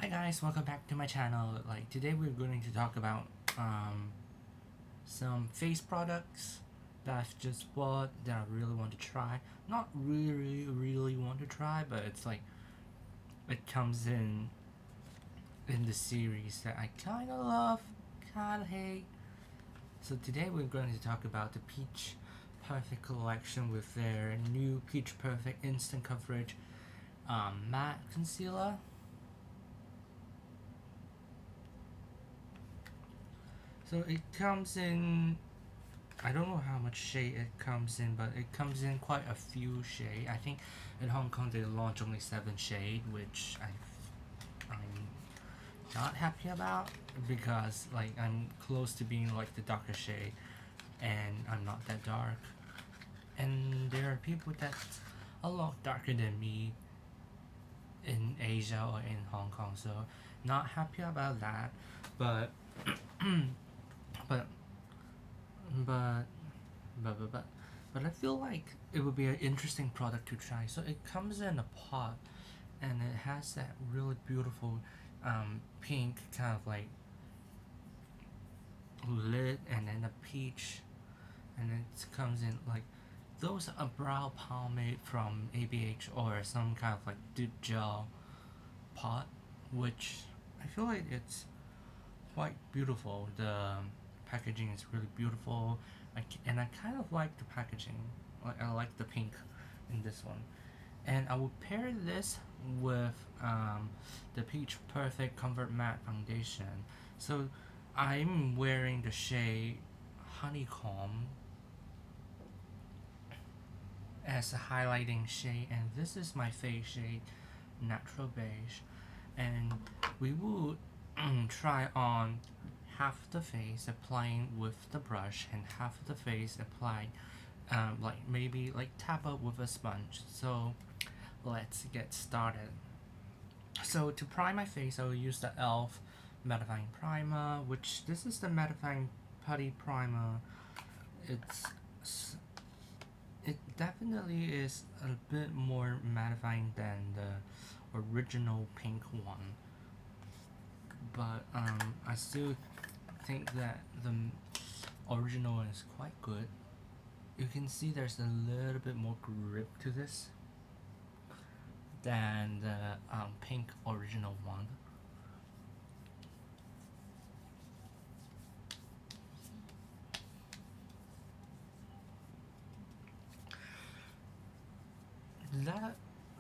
Hi guys, welcome back to my channel. Like today we're going to talk about some face products that I've just bought that I really want to try. Not really want to try, but it's like it comes in the series that I kind of love, kind of hate. So today we're going to talk about the Peach Perfect collection with their new Peach Perfect Instant Coverage matte concealer. So it comes in, I don't know how much shade it comes in, but it comes in quite a few shade. I think in Hong Kong they launched only 7 shade, which I'm not happy about because like I'm close to being like the darker shade and I'm not that dark. And there are people that's a lot darker than me in Asia or in Hong Kong, so not happy about that. But but but but I feel like it would be an interesting product to try. So it comes in a pot and it has that really beautiful pink kind of like lid and then a peach, and it comes in like those are brow pomade from ABH or some kind of like deep gel pot, which I feel like it's quite beautiful. The packaging is really beautiful, and I kind of like the packaging. Like I like the pink in this one, and I will pair this with the Peach Perfect Comfort Matte Foundation. So I'm wearing the shade Honeycomb as a highlighting shade, and this is my face shade Natural Beige, and we will try on half the face applying with the brush and half the face applied like maybe like tap up with a sponge. So let's get started. So to prime my face I will use the e.l.f. mattifying primer, which this is the mattifying putty primer. It definitely is a bit more mattifying than the original pink one, but I still think that the original one is quite good. You can see there's a little bit more grip to this than the pink original one. That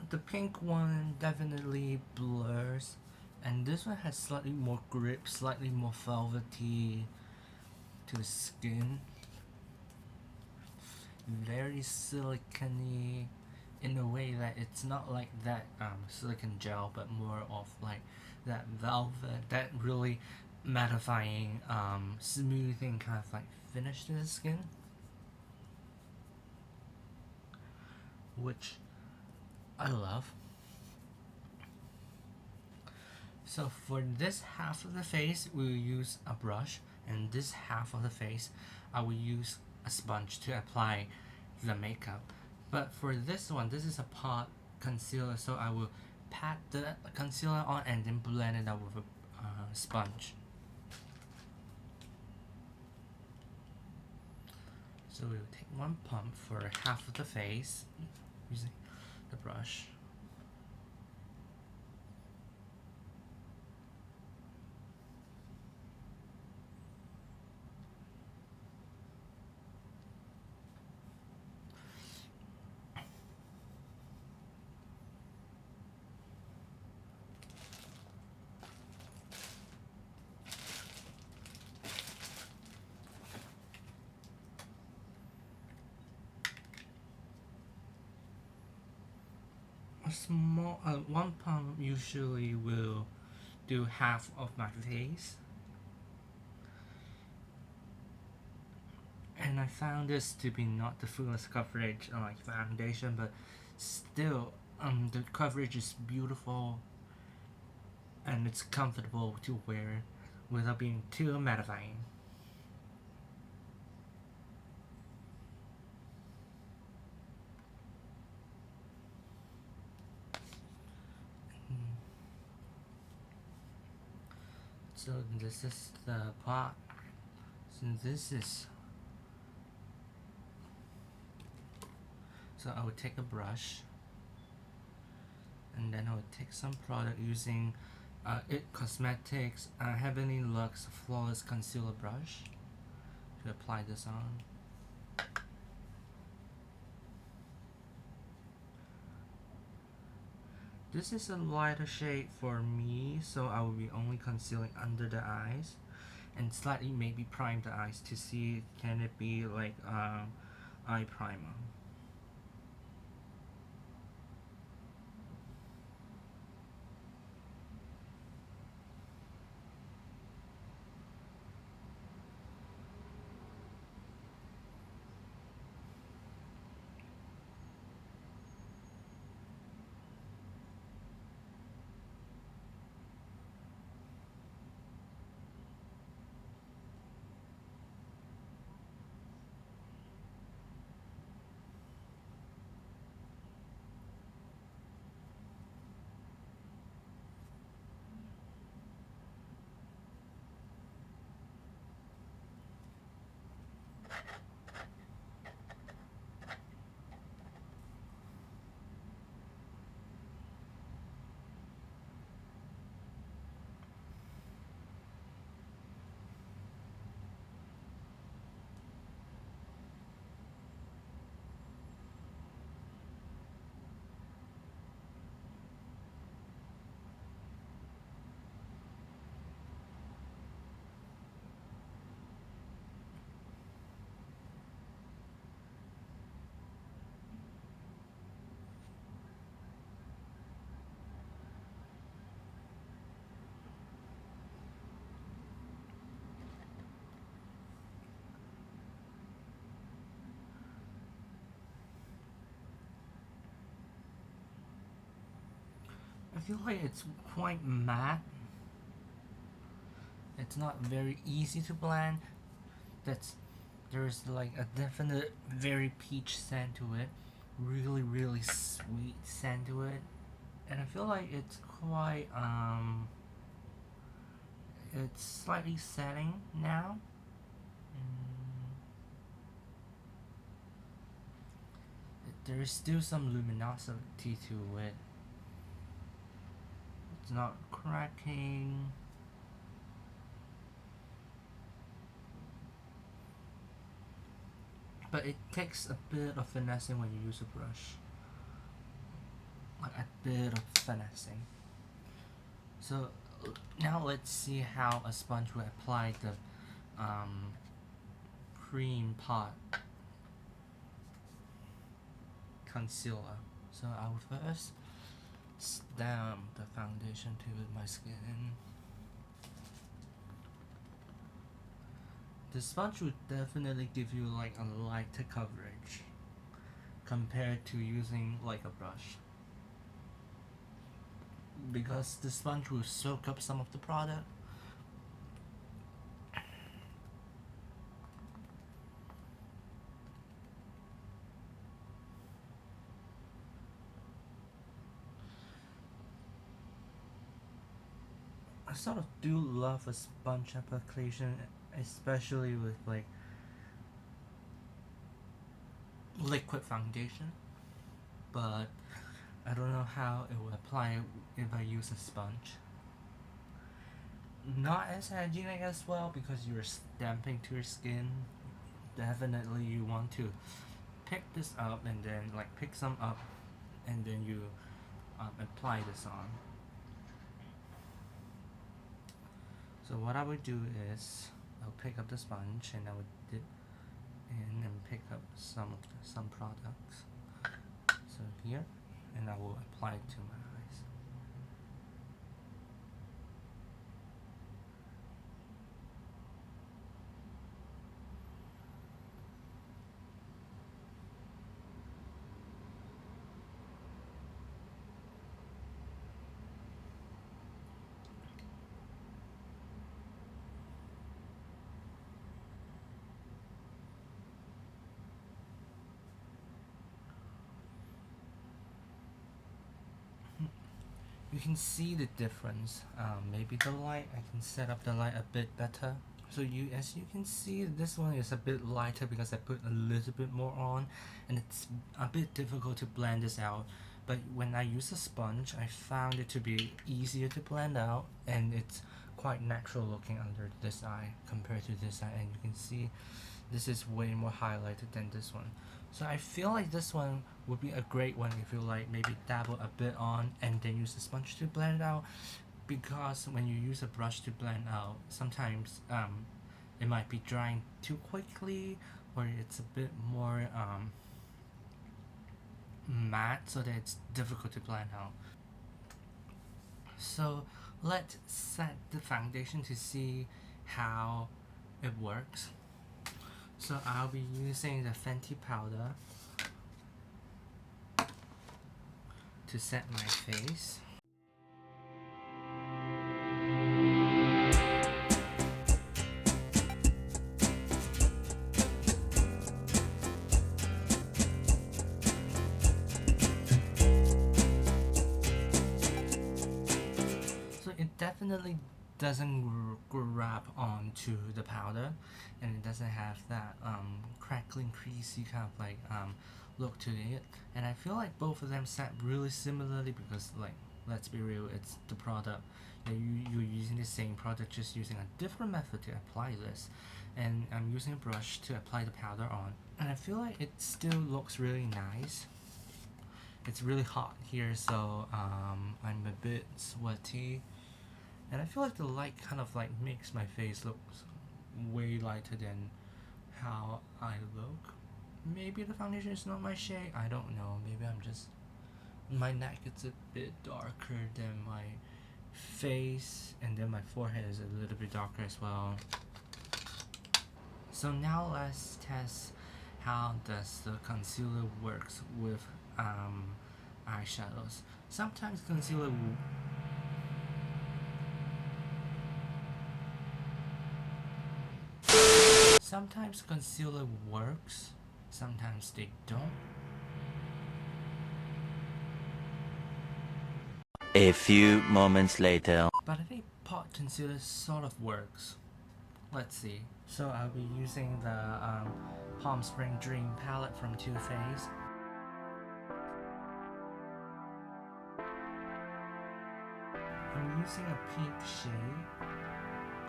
the pink one definitely blurs, and this one has slightly more grip, slightly more velvety to the skin. Very silicony in a way that it's not like that silicone gel, but more of like that velvet, that really mattifying, smoothing kind of like finish to the skin, which I love. So for this half of the face, we will use a brush, and this half of the face, I will use a sponge to apply the makeup. But for this one, this is a pot concealer, so I will pat the concealer on and then blend it out with a sponge. So we will take one pump for half of the face using the brush. A small one pump usually will do half of my face, and I found this to be not the fullest coverage like foundation, but still the coverage is beautiful and it's comfortable to wear without being too mattifying. So this is the pot. So this is. So I would take a brush, and then I would take some product using It Cosmetics Heavenly Luxe Flawless Concealer Brush to apply this on. This is a lighter shade for me, so I will be only concealing under the eyes and slightly maybe prime the eyes to see can it be like eye primer. I feel like it's quite matte. It's not very easy to blend. That's There's like a definite very peach scent to it. Really sweet scent to it. And I feel like it's quite it's slightly setting now. There is still some luminosity to it. It's not cracking. But it takes a bit of finessing when you use a brush. Like a bit of finessing. So now let's see how a sponge will apply the cream pot concealer. So I will first stamp the foundation to my skin. The sponge would definitely give you like a lighter coverage compared to using like a brush, because the sponge will soak up some of the product. I sort of do love a sponge application, especially with like liquid foundation, but I don't know how it will apply if I use a sponge. Not as hygienic as well because you're stamping to your skin. Definitely you want to pick this up and then like pick some up and then you apply this on. So what I would do is I'll pick up the sponge and I would dip in and pick up some products. So here, and I will apply it to my eyes. you can see the difference. Maybe the light, I can set up the light a bit better. So as you can see, this one is a bit lighter because I put a little bit more on, and it's a bit difficult to blend this out. But when I use a sponge, I found it to be easier to blend out, and it's quite natural looking under this eye compared to this eye. And you can see this is way more highlighted than this one. So I feel like this one would be a great one if you like maybe dabble a bit on and then use a sponge to blend it out, because when you use a brush to blend out, sometimes it might be drying too quickly, or it's a bit more matte, so that it's difficult to blend out. So let's set the foundation to see how it works. So I'll be using the Fenty powder to set my face. So it definitely doesn't grab onto the powder, and it doesn't have that crackling, creasy kind of like look to it. And I feel like both of them set really similarly because, like, let's be real, it's the product. You're using the same product, just using a different method to apply this. And I'm using a brush to apply the powder on, and I feel like it still looks really nice. It's really hot here, so I'm a bit sweaty. And I feel like the light kind of like makes my face look way lighter than how I look. Maybe the foundation is not my shade, I don't know. Maybe I'm just, my neck is a bit darker than my face, and then my forehead is a little bit darker as well. So now let's test how does the concealer works with eyeshadows. Sometimes concealer works, sometimes they don't. A few moments later. But I think pot concealer sort of works. Let's see. So I'll be using the Palm Spring Dream palette from Too Faced. I'm using a pink shade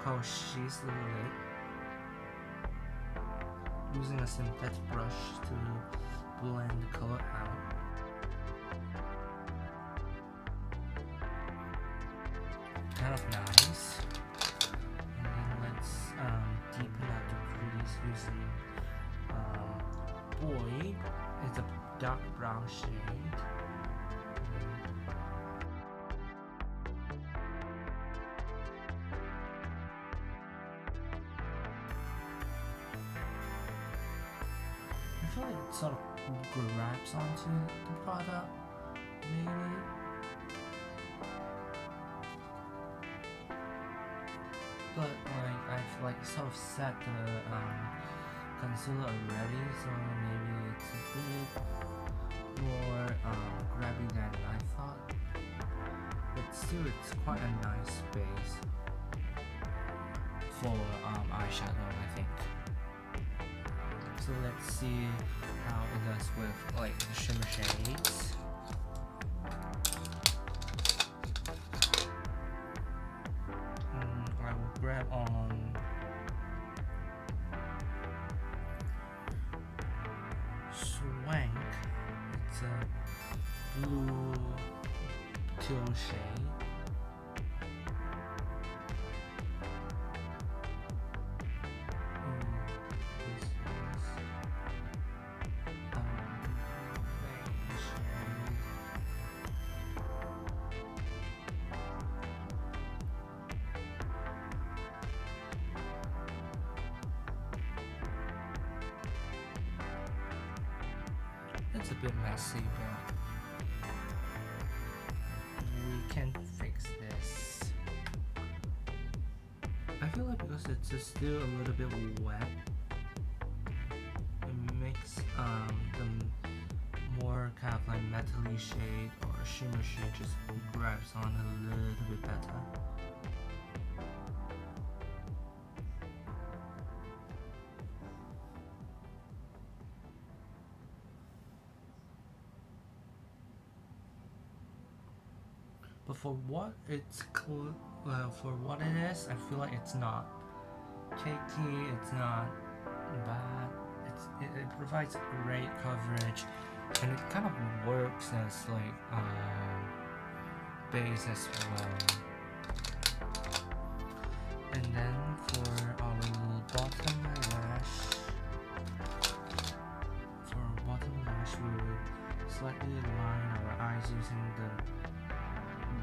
called She's the Lid. Using a synthetic brush to blend the color out. Kind of nice. And then let's deepen out the crease using Boy. It's a dark brown shade. I feel like it sort of grabs onto the product, maybe. But like I've like sort of set the concealer already, so maybe it's a bit more grabby than I thought. But still, it's quite a nice base for eyeshadow, I think. So let's see how it does with like the shimmer shades. I will grab on Suen. It's a blue teal shade. It's a bit messy, but we can fix this. I feel like because it's just still a little bit wet, it makes the more kind of like metally shade or shimmer shade just grabs on a little bit better. But for what for what it is, I feel like it's not cakey, it's not bad. It provides great coverage, and it kind of works as like base as well. And then for our bottom lash, we will slightly line our eyes using the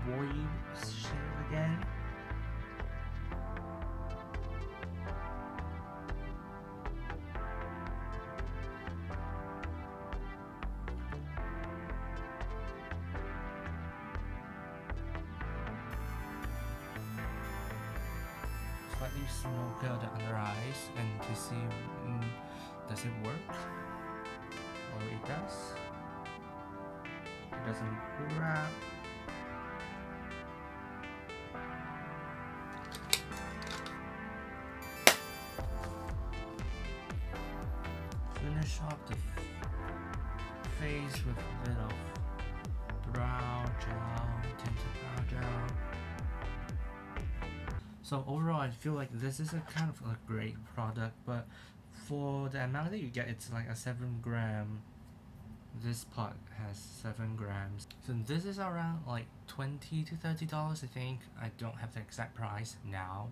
void shade again. Slightly smoke out the under eyes and to see does it work? Oh, it does. It doesn't grab. Finish off the face with a bit of brow gel, tinted brow gel. So overall, I feel like this is a kind of a great product, but for the amount that you get, it's like a 7-gram. This pot has 7 grams. So this is around like $20 to $30, I think. I don't have the exact price now.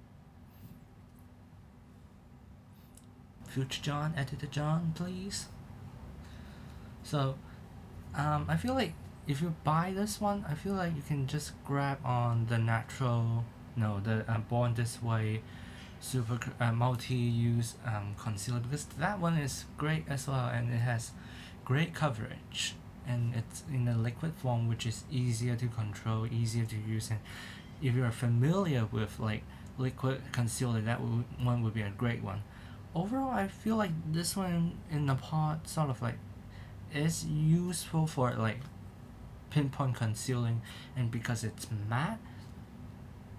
Future John, Editor John, please. So, I feel like if you buy this one, I feel like you can just grab on the Born This Way super multi-use concealer, because that one is great as well, and it has great coverage, and it's in a liquid form, which is easier to control, easier to use. And if you're familiar with like liquid concealer, that one would be a great one. Overall, I feel like this one in the pot sort of like is useful for like pinpoint concealing, and because it's matte,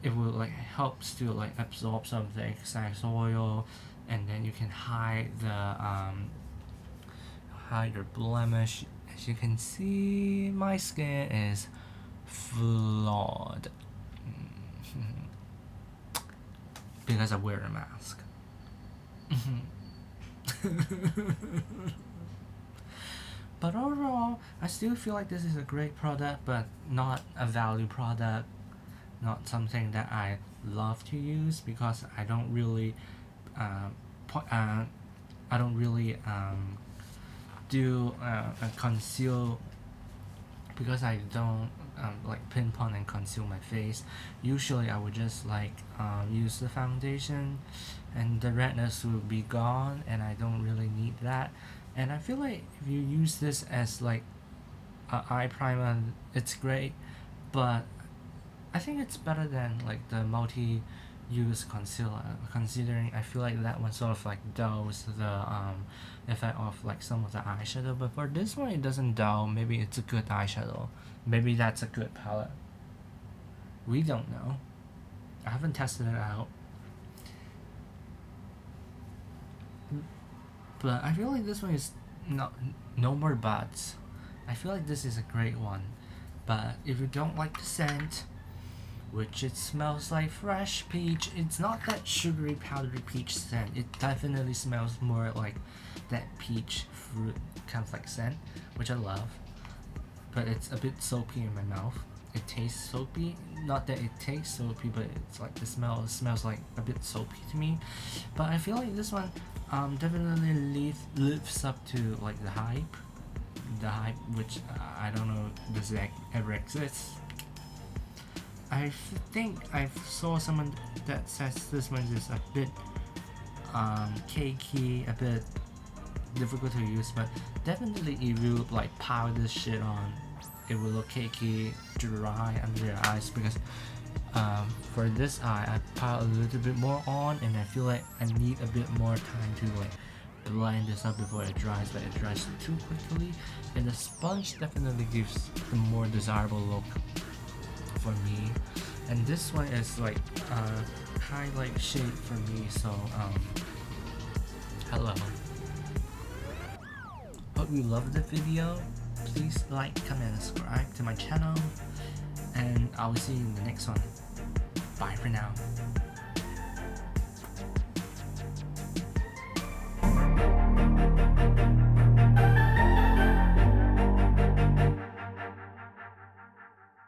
it will like helps to like absorb some of the excess oil, and then you can hide the blemish. As you can see, my skin is flawed because I wear a mask. But overall, I still feel like this is a great product, but not a value product, not something that I love to use, because I don't really do conceal, because I don't like pinpoint and conceal my face. Usually I would just like use the foundation and the redness will be gone, and I don't really need that. And I feel like if you use this as like an eye primer, it's great, but I think it's better than like the multi-use concealer, considering I feel like that one sort of like dulls the effect of like some of the eyeshadow. But for this one, it doesn't dull. Maybe it's a good eyeshadow. Maybe that's a good palette. We don't know. I haven't tested it out. But I feel like this one is no more buts. I feel like this is a great one. But if you don't like the scent, which it smells like fresh peach, it's not that sugary powdery peach scent. It definitely smells more like that peach fruit kind of like scent, which I love. But it's a bit soapy in my mouth. It tastes soapy. Not that it tastes soapy, but it's like the smell smells like a bit soapy to me. But I feel like this one definitely lives up to like the hype, which I don't know does that ever exist. I think I saw someone that says this one is a bit cakey, a bit difficult to use, but definitely if you like powder this shit on, it will look cakey, dry under your eyes, because for this eye I pile a little bit more on, and I feel like I need a bit more time to like blend this up before it dries, but it dries too quickly. And the sponge definitely gives the more desirable look for me. And this one is like a highlight shade for me, so hello. Hope you loved the video. Please like, comment, and subscribe to my channel, and I will see you in the next one. Bye for now.